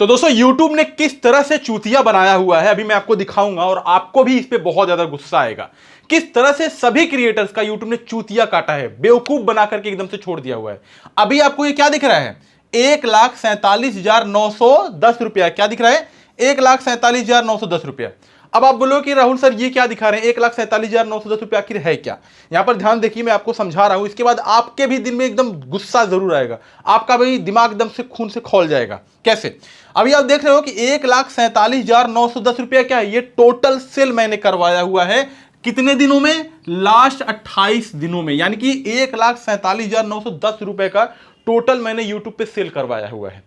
तो दोस्तों YouTube ने किस तरह से चूतिया बनाया हुआ है अभी मैं आपको दिखाऊंगा और आपको भी इस पे बहुत ज्यादा गुस्सा आएगा। किस तरह से सभी क्रिएटर्स का YouTube ने चूतिया काटा है, बेवकूफ बना करके एकदम से छोड़ दिया हुआ है। अभी आपको ये क्या दिख रहा है, 1,47,910 रुपया। क्या दिख रहा है, 1,47,910 रुपया। अब आप बोलो कि राहुल सर ये क्या दिखा रहे हैं, 1,47,910 रुपया आखिर है क्या। यहां पर ध्यान देखिए, मैं आपको समझा रहा हूं, इसके बाद आपके भी दिन में एकदम गुस्सा जरूर आएगा, आपका भी दिमाग एकदम से खून से खौल जाएगा। कैसे, अभी आप देख रहे हो कि 1,47,910 रुपया क्या है, ये टोटल सेल मैंने करवाया हुआ है। कितने दिनों में, लास्ट 28 दिनों में, यानी कि 1,47,910 रुपए का टोटल मैंने यूट्यूब पे सेल करवाया हुआ है।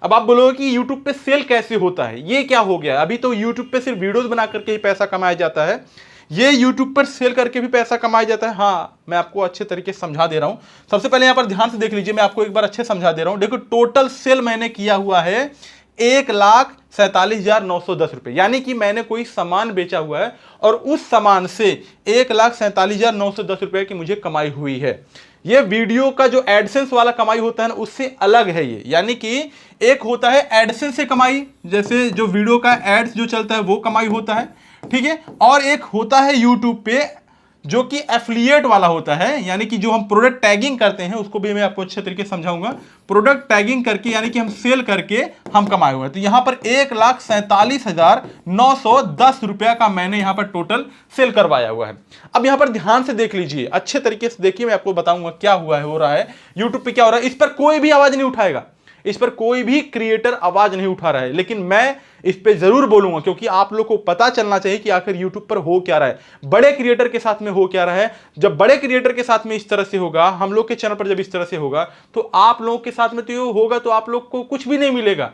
अब आप बोलोगे कि YouTube पे सेल कैसे होता है, ये क्या हो गया। अभी तो YouTube पे सिर्फ वीडियोस बना करके ही पैसा कमाया जाता है, ये YouTube पर सेल करके भी पैसा कमाया जाता है। हाँ, मैं आपको अच्छे तरीके से समझा दे रहा हूं। सबसे पहले यहां पर ध्यान से देख लीजिए, मैं आपको एक बार अच्छे समझा दे रहा हूं। देखो, टोटल सेल मैंने किया हुआ है 1,47,910 रुपए, यानी कि मैंने कोई सामान बेचा हुआ है और उस सामान से 1,47,910 रुपए की मुझे कमाई हुई है। ये वीडियो का जो एडसेंस वाला कमाई होता है ना, उससे अलग है ये। यानी कि एक होता है एडसेंस से कमाई, जैसे जो वीडियो का एड्स जो चलता है वो कमाई होता है, ठीक है। और एक होता है यूट्यूब पे जो कि एफिलिएट वाला होता है, यानी कि जो हम प्रोडक्ट टैगिंग करते हैं, उसको भी मैं आपको अच्छे तरीके से समझाऊंगा। प्रोडक्ट टैगिंग करके, यानी कि हम सेल करके हम कमाए हुए हैं। तो यहां पर 1,47,910 रुपया का मैंने यहां पर टोटल सेल करवाया हुआ है। अब यहां पर ध्यान से देख लीजिए, अच्छे तरीके से देखिए, मैं आपको बताऊंगा क्या हुआ है, हो रहा है यूट्यूब पे क्या हो रहा है। इस पर कोई भी आवाज नहीं उठाएगा, इस पर कोई भी क्रिएटर आवाज नहीं उठा रहा है, लेकिन मैं इस पे जरूर बोलूंगा, क्योंकि आप लोग को पता चलना चाहिए कि आखिर यूट्यूब पर हो क्या रहा है, बड़े क्रिएटर के साथ में हो क्या रहा है। जब बड़े क्रिएटर के साथ में इस तरह से होगा, हम लोग के चैनल पर जब इस तरह से होगा, तो आप लोगों के साथ में तो ये होगा, तो आप लोग को कुछ भी नहीं मिलेगा।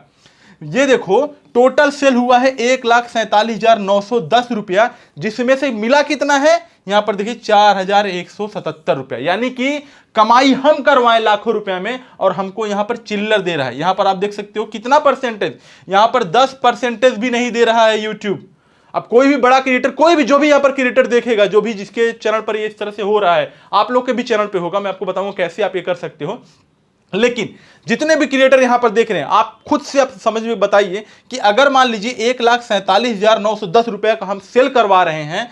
ये देखो, टोटल सेल हुआ है 1,47,910 रुपया, जिसमें से मिला कितना है, यहां पर देखिए 4,177 रुपया। यानी कि कमाई हम करवाएं लाखों रुपया में और हमको यहां पर चिल्लर दे रहा है। यहां पर आप देख सकते हो कितना परसेंटेज, यहां पर 10% भी नहीं दे रहा है यूट्यूब। अब कोई भी बड़ा क्रिएटर, कोई भी जो भी यहां पर क्रिएटर देखेगा, जो भी जिसके चैनल पर ये इस तरह से हो रहा है, आप लोग के भी चैनल पे होगा, मैं आपको बताऊंगा कैसे आप ये कर सकते हो। लेकिन जितने भी क्रिएटर यहां पर देख रहे हैं, आप खुद से आप समझ में बताइए कि अगर मान लीजिए 1,47,910 रुपए का हम सेल करवा रहे हैं,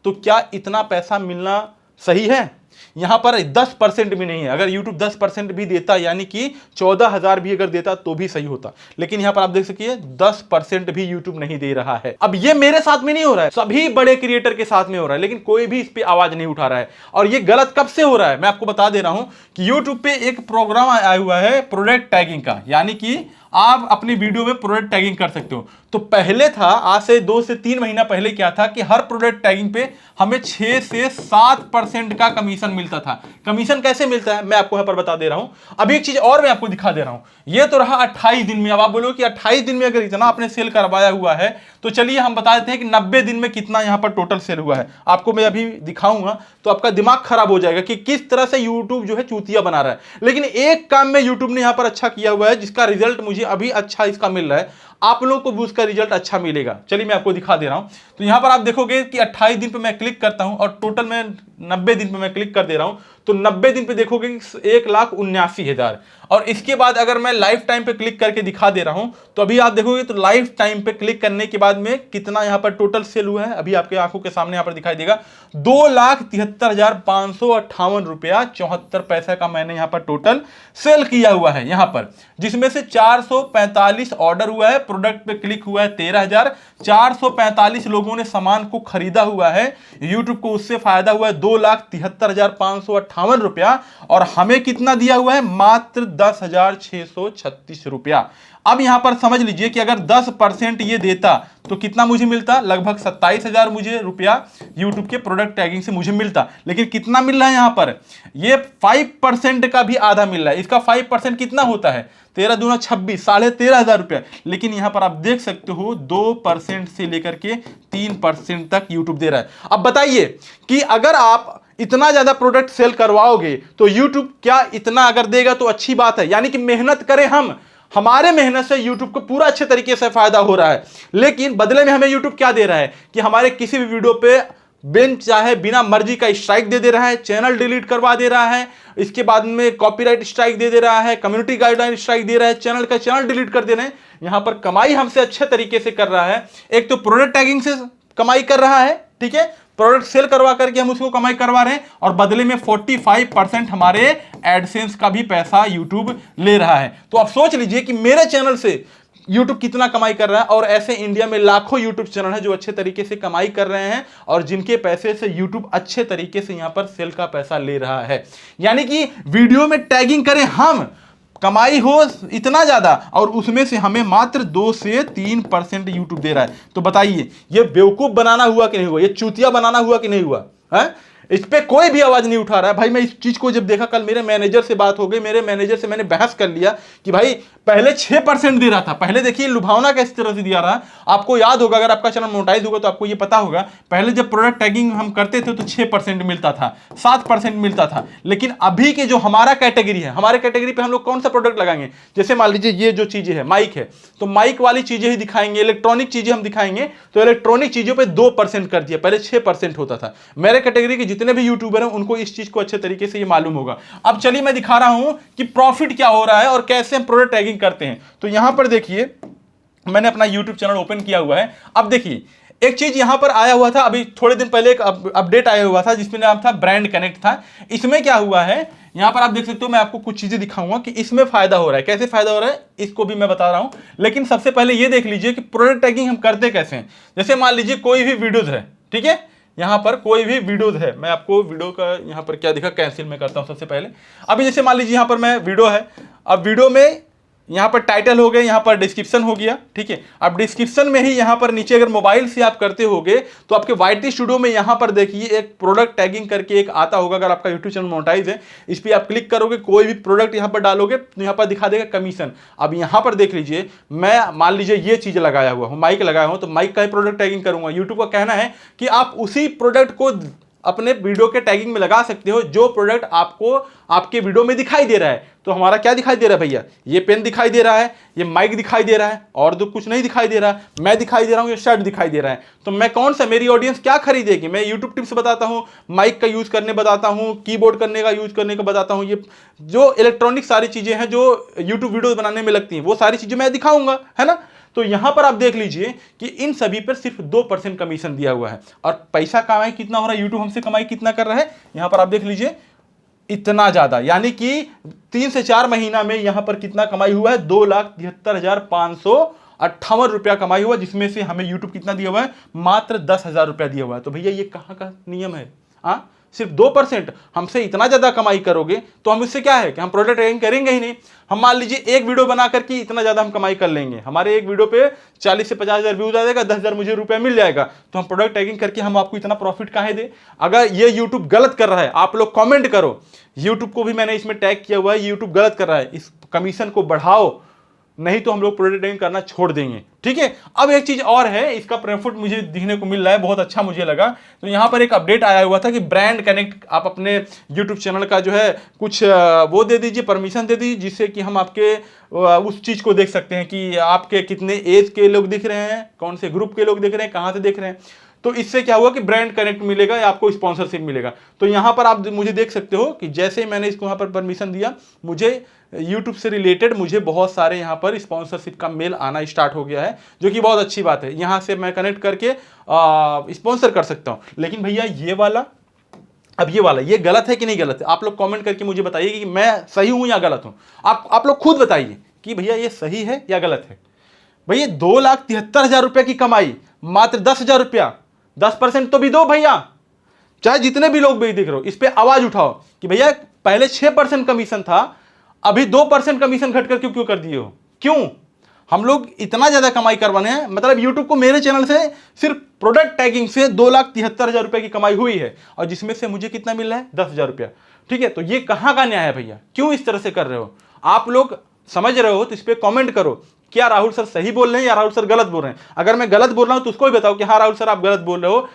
तो क्या इतना पैसा मिलना सही है। यहां पर 10% भी नहीं है। अगर YouTube 10% भी देता, यानी कि 14,000 भी अगर देता तो भी सही होता, लेकिन यहां पर आप देख सकिए 10% भी YouTube नहीं दे रहा है। अब ये मेरे साथ में नहीं हो रहा है, सभी बड़े क्रिएटर के साथ में हो रहा है, लेकिन कोई भी इस पे आवाज नहीं उठा रहा है। और ये गलत कब से हो रहा है, मैं आपको बता दे रहा हूं कि YouTube पे एक प्रोग्राम आया हुआ है प्रोडक्ट टैगिंग का, यानी कि आप अपनी वीडियो में प्रोडक्ट टैगिंग कर सकते हो। तो पहले था, आज से 2 से 3 महीना पहले क्या था कि हर प्रोडक्ट टैगिंग पे हमें 6 से 7% का कमीशन मिलता था। कमीशन कैसे मिलता है, मैं आपको यहां पर बता दे रहा हूं। अभी एक चीज और मैं आपको दिखा दे रहा हूं, ये तो रहा 28 दिन में। अब आप बोलो कि 28 दिन में अगर इतना आपने सेल करवाया हुआ है, तो चलिए हम बता देते हैं कि 90 दिन में कितना यहां पर टोटल सेल हुआ है। आपको मैं अभी दिखाऊंगा तो आपका दिमाग खराब हो जाएगा कि किस तरह से यूट्यूब जो है चूतिया बना रहा है। लेकिन एक काम में यूट्यूब ने यहां पर अच्छा किया हुआ है, जिसका रिजल्ट मुझे अभी अच्छा इसका मिल रहा है, आप लोगों को भी उसका रिजल्ट अच्छा मिलेगा। चलिए मैं आपको दिखा दे रहा हूं। तो यहां पर आप देखोगे कि 28 दिन पे मैं क्लिक करता हूं और टोटल में 90 दिन पे मैं क्लिक कर दे रहा हूं, तो 90 दिन पे देखोगे 1,79,000। और इसके बाद अगर मैं लाइफ टाइम पे क्लिक करके दिखा दे रहा हूं, तो अभी आप देखोगे तो लाइफ टाइम पे क्लिक करने के बाद में कितना यहां पर टोटल सेल हुआ है, अभी आपके आंखों के सामने यहां पर दिखाई देगा। 2,73,558 रुपया 74 पैसे का मैंने यहां पर टोटल सेल किया हुआ है यहां पर, जिसमें से 445 ऑर्डर हुआ है, प्रोडक्ट पे क्लिक हुआ है 13,000, 445 लोगों ने सामान को खरीदा हुआ है, यूट्यूब को उससे फायदा हुआ है 2,73,558 रुपया, और हमें कितना दिया हुआ है, मात्र 10,636 रुपया। अब यहां पर समझ लीजिए कि अगर 10% ये देता तो कितना मुझे मिलता, लगभग 27,000 मुझे रुपया यूट्यूब के प्रोडक्ट टैगिंग से मुझे मिलता। लेकिन कितना मिल रहा है यहां पर, ये 5% का भी आधा मिल रहा है। इसका 5% कितना होता है, 13 दूना 26, 13,500 रुपया। लेकिन यहां पर आप देख सकते हो 2% से लेकर के 3% तक यूट्यूब दे रहा है। अब बताइए कि अगर आप इतना ज्यादा प्रोडक्ट सेल करवाओगे तो यूट्यूब क्या इतना अगर देगा तो अच्छी बात है, यानी कि मेहनत करें हम, हमारे मेहनत से YouTube को पूरा अच्छे तरीके से फायदा हो रहा है, लेकिन बदले में हमें YouTube क्या दे रहा है कि हमारे किसी भी वीडियो पे बिन चाहे बिना मर्जी का स्ट्राइक दे रहा है, चैनल डिलीट करवा दे रहा है, इसके बाद में कॉपीराइट स्ट्राइक दे रहा है, कम्युनिटी गाइडलाइन स्ट्राइक दे रहा है, चैनल डिलीट कर दे रहे हैं। यहां पर कमाई हमसे अच्छे तरीके से कर रहा है। एक तो प्रोडक्ट टैगिंग से कमाई कर रहा है, ठीक है, प्रोडक्ट सेल करवा करके हम उसको कमाई करवा रहे हैं, और बदले में 45% हमारे एडसेंस का भी पैसा यूट्यूब ले रहा है। तो आप सोच लीजिए कि मेरे चैनल से यूट्यूब कितना कमाई कर रहा है, और ऐसे इंडिया में लाखों यूट्यूब चैनल है जो अच्छे तरीके से कमाई कर रहे हैं और जिनके पैसे से यूट्यूब अच्छे तरीके से यहां पर सेल का पैसा ले रहा है। यानी कि वीडियो में टैगिंग करें हम, कमाई हो इतना ज्यादा, और उसमें से हमें मात्र 2 से 3% यूट्यूब दे रहा है। तो बताइए ये बेवकूफ बनाना हुआ कि नहीं हुआ, ये चूतिया बनाना हुआ कि नहीं हुआ है? इस पे कोई भी आवाज नहीं उठा रहा है भाई। मैं इस चीज को जब देखा, कल मेरे मैनेजर से बात हो गई, मेरे मैनेजर से मैंने बहस कर लिया कि भाई पहले 6% दे रहा था। पहले देखिए लुभावना किस तरह से दिया रहा, आपको याद होगा, अगर आपका चैनल मोनेटाइज होगा तो आपको ये पता होगा, पहले जब प्रोडक्ट टैगिंग हम करते थे तो 6% मिलता था, 7% मिलता था। लेकिन अभी के जो हमारा कैटेगरी है, हमारे कैटेगरी पे हम लोग कौन सा प्रोडक्ट लगाएंगे? जैसे मान लीजिए ये जो चीजें है, माइक है, तो माइक वाली चीजें ही दिखाएंगे, इलेक्ट्रॉनिक चीजें हम दिखाएंगे, तो इलेक्ट्रॉनिक चीजों पर 2% कर दिया, पहले 6% होता था। मेरे कैटेगरी के जितने भी यूट्यूबर हैं उनको इस चीज को अच्छे तरीके से ये मालूम होगा। अब चलिए मैं दिखा रहा हूं कि प्रॉफिट क्या हो रहा है और कैसे हम प्रोडक्ट टैगिंग करते हैं। तो यहां पर देखिए मैंने अपना YouTube चैनल ओपन किया हुआ है। अब देखिए एक चीज यहां पर आया हुआ था, अभी थोड़े दिन पहले एक अपडेट आया हुआ था जिसमें नाम था ब्रांड कनेक्ट था। इसमें क्या हुआ है, यहां पर आप देख सकते हो, मैं आपको कुछ चीजें दिखाऊंगा कि इसमें फायदा हो रहा है। कैसे फायदा हो रहा है इसको भी मैं बता रहा हूं, लेकिन सबसे पहले ये देख लीजिए कि प्रोडक्ट टैगिंग हम करते कैसे हैं। जैसे मान लीजिए कोई भी वीडियोज है, ठीक है, यहां पर कोई भी वीडियोज है, मैं आपको वीडियो का यहां पर क्या दिखा, कैंसिल में करता हूं सबसे पहले। अभी जैसे मान लीजिए यहां पर मैं वीडियो है, अब वीडियो में यहां पर टाइटल हो गया, यहां पर डिस्क्रिप्शन हो गया, ठीक है। अब डिस्क्रिप्शन में ही यहां पर नीचे अगर मोबाइल से आप करते होगे तो आपके YT स्टूडियो में यहां पर देखिए एक प्रोडक्ट टैगिंग करके एक आता होगा। अगर आपका यूट्यूब चैनल मोनेटाइज है, इस पर आप क्लिक करोगे, कोई भी प्रोडक्ट यहां पर डालोगे तो यहां पर दिखा देगा कमीशन। अब यहां पर देख लीजिए, मैं मान लीजिए ये चीज लगाया हुआ हूं, माइक लगाया हूं, तो माइक का ही प्रोडक्ट टैगिंग करूंगा। यूट्यूब का कहना है कि आप उसी प्रोडक्ट को अपने वीडियो के टैगिंग में लगा सकते हो जो प्रोडक्ट आपको आपके वीडियो में दिखाई दे रहा है। तो हमारा क्या दिखाई दे रहा है भैया, ये पेन दिखाई दे रहा है, ये माइक दिखाई दे रहा है, और तो कुछ नहीं दिखाई दे रहा, मैं दिखाई दे रहा हूं, ये शर्ट दिखाई दे रहा है। तो मैं कौन सा, मेरी ऑडियंस क्या खरीदेगी? मैं यूट्यूब टिप्स बताता हूं, माइक का यूज करने बताता हूं, कीबोर्ड करने का यूज करने का बताता हूं, ये जो इलेक्ट्रॉनिक सारी चीजें हैं जो यूट्यूब वीडियो बनाने में लगती हैं, वो सारी चीजें मैं दिखाऊंगा, है ना। तो यहां पर आप देख लीजिए कि इन सभी पर सिर्फ 2% कमीशन दिया हुआ है, और पैसा कमाई कितना हो रहा है, यूट्यूब हमसे कमाई कितना कर रहा है, यहां पर आप देख लीजिए इतना ज्यादा। यानी कि 3 से 4 महीना में यहां पर कितना कमाई हुआ है, 2,73,558 रुपया कमाई हुआ, जिसमें से हमें यूट्यूब कितना दिया हुआ है, मात्र 10,000 रुपया दिया हुआ है। तो भैया ये कहां का नियम है? सिर्फ 2% हमसे इतना ज्यादा कमाई करोगे तो हम इससे क्या है कि हम प्रोडक्ट टैगिंग करेंगे ही नहीं। हम मान लीजिए एक वीडियो बना करके इतना ज्यादा हम कमाई कर लेंगे, हमारे एक वीडियो पे 40 से 50,000 व्यूज आ जाएगा, 10,000 मुझे रुपया मिल जाएगा, तो हम प्रोडक्ट टैगिंग करके हम आपको इतना प्रॉफिट काहे दे? अगर ये यूट्यूब गलत कर रहा है, आप लोग कमेंट करो, यूट्यूब को भी मैंने इसमें टैग किया हुआ है, यूट्यूब गलत कर रहा है, इस कमीशन को बढ़ाओ, नहीं तो हम लोग प्रोडक्ट टैगिंग करना छोड़ देंगे, ठीक है। अब एक चीज और है, इसका प्रॉफिट मुझे दिखने को मिल रहा है, बहुत अच्छा मुझे लगा। तो यहां पर एक अपडेट आया हुआ था कि ब्रांड कनेक्ट, आप अपने यूट्यूब चैनल का जो है कुछ वो दे दीजिए, परमिशन दे दीजिए, जिससे कि हम आपके उस चीज को देख सकते हैं कि आपके कितने एज के लोग दिख रहे हैं, कौन से ग्रुप के लोग दिख रहे हैं, कहां से देख रहे हैं। तो इससे क्या हुआ कि ब्रांड कनेक्ट मिलेगा या आपको स्पॉन्सरशिप मिलेगा। तो यहां पर आप मुझे देख सकते हो कि जैसे ही मैंने इसको यहां पर परमिशन दिया, मुझे YouTube से रिलेटेड मुझे बहुत सारे यहां पर स्पॉन्सरशिप का मेल आना स्टार्ट हो गया है, जो कि बहुत अच्छी बात है। यहां से मैं कनेक्ट करके स्पॉन्सर कर सकता हूं। लेकिन भैया ये वाला, अब ये वाला, ये गलत है कि नहीं गलत है? आप लोग कमेंट करके मुझे बताइए कि मैं सही हूं या गलत हूं। आप लोग खुद बताइए कि भैया ये सही है या गलत है। भैया 2,73,000 रुपये की कमाई, मात्र 10,000 रुपया, 10% तो भी दो भैया, चाहे जितने भी लोग भी दिख रहे हो, इस पे आवाज उठाओ कि भैया पहले 6% कमीशन था, अभी 2% कमीशन घट कर क्यों कर दिए हो? क्यों? हम लोग इतना ज्यादा कमाई करवाने हैं, मतलब यूट्यूब को मेरे चैनल से सिर्फ प्रोडक्ट टैगिंग से 2,73,000 रुपए की कमाई हुई है, और जिसमें से मुझे कितना मिल रहा है, 10,000 रुपया, ठीक है। तो ये कहां का न्याय है भैया? क्यों इस तरह से कर रहे हो? आप लोग समझ रहे हो तो इस पे कमेंट करो, क्या राहुल सर सही बोल रहे हैं या राहुल सर गलत बोल रहे हैं। अगर मैं गलत बोल रहा हूं तो उसको भी बताओ कि हाँ राहुल सर आप गलत बोल रहे हो,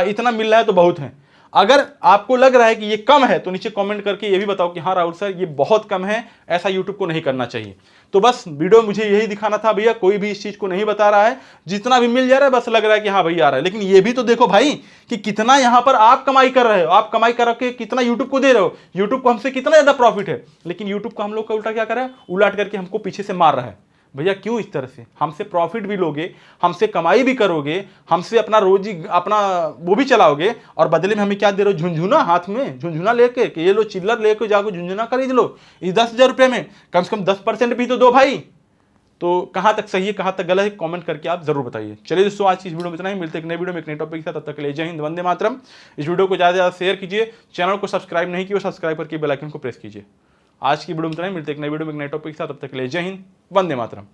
इतना मिल रहा है तो बहुत है। अगर आपको लग रहा है कि ये कम है तो नीचे कमेंट करके ये भी बताओ कि हाँ राहुल सर ये बहुत कम है, ऐसा यूट्यूब को नहीं करना चाहिए। तो बस वीडियो में मुझे यही दिखाना था भैया, कोई भी इस चीज को नहीं बता रहा है, जितना भी मिल जा रहा है बस लग रहा है कि हाँ भैया आ रहा है। लेकिन ये भी तो देखो भाई कि कितना यहां पर आप कमाई कर रहे हो, आप कमाई करके कितना यूट्यूब को दे रहे हो, यूट्यूब को हमसे कितना ज्यादा प्रॉफिट है, लेकिन यूट्यूब को हम लोग का उल्टा क्या कर रहा है, उलट करके हमको पीछे से मार रहा है। भैया क्यों इस तरह से? हमसे प्रॉफिट भी लोगे, हमसे कमाई भी करोगे, हमसे अपना रोजी अपना वो भी चलाओगे, और बदले में हमें क्या दे रहे हो? झुंझुना हाथ में, झुंझुना लेके कि ये लो चिल्लर लेके जाकर झुंझुना खरीद लो इस 10,000 रुपये में, कम से कम 10% भी तो दो भाई। तो कहां तक सही है कहां तक गलत है, कमेंट करके आप जरूर बताइए। चलिए दोस्तों, आज की इस वीडियो में इतना ही, मिलते हैं एक नए वीडियो में एक नए टॉपिक के साथ। तब तक के लिए जय हिंद, वंदे मातरम। इस वीडियो को ज्यादा से ज्यादा शेयर कीजिए, चैनल को सब्सक्राइब नहीं किया सब्सक्राइब करके बेल आइकन को प्रेस कीजिए। आज की वीडियो में इतना ही, मिलते हैं एक नए वीडियो में एक नए टॉपिक के साथ। तब तक के लिए जय हिंद, वंदे मातरम।